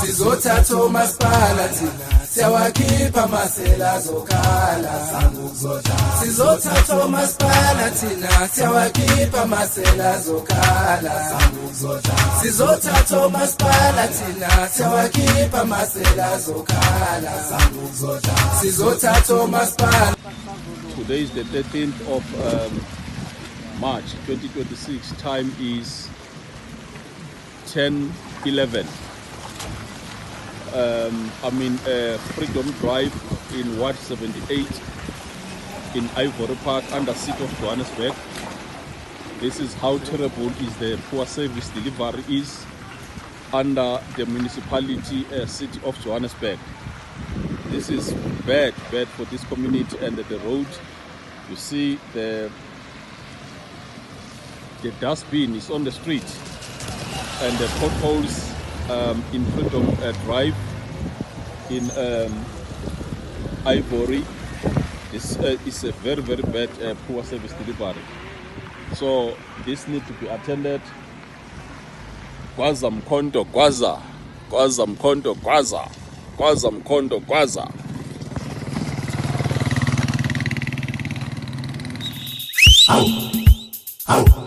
Sizothatha umasipala thina siyawakhipha amasela azokhala. Sizothatha umasipala thina siyawakhipha amasela azokhala. Sizothatha umasipala thina siyawakhipha amasela azokhala. Sizothatha umasipala. Today is the 13th of March 2026. Time is 10:11. I'm in Freedom Drive in Ward 78 in Ivory Park under City of Johannesburg. This is how terrible is the poor service delivery is under the municipality City of Johannesburg. This is bad for this community. And the road, you see the dustbin is on the street, and the potholes in Freedom Drive in Ivory is a very bad poor service delivery. So this needs to be attended. Gwaza Mkhonto Gwaza, Gwaza Mkhonto Gwaza, Gwaza Mkhonto Gwaza. Au, au.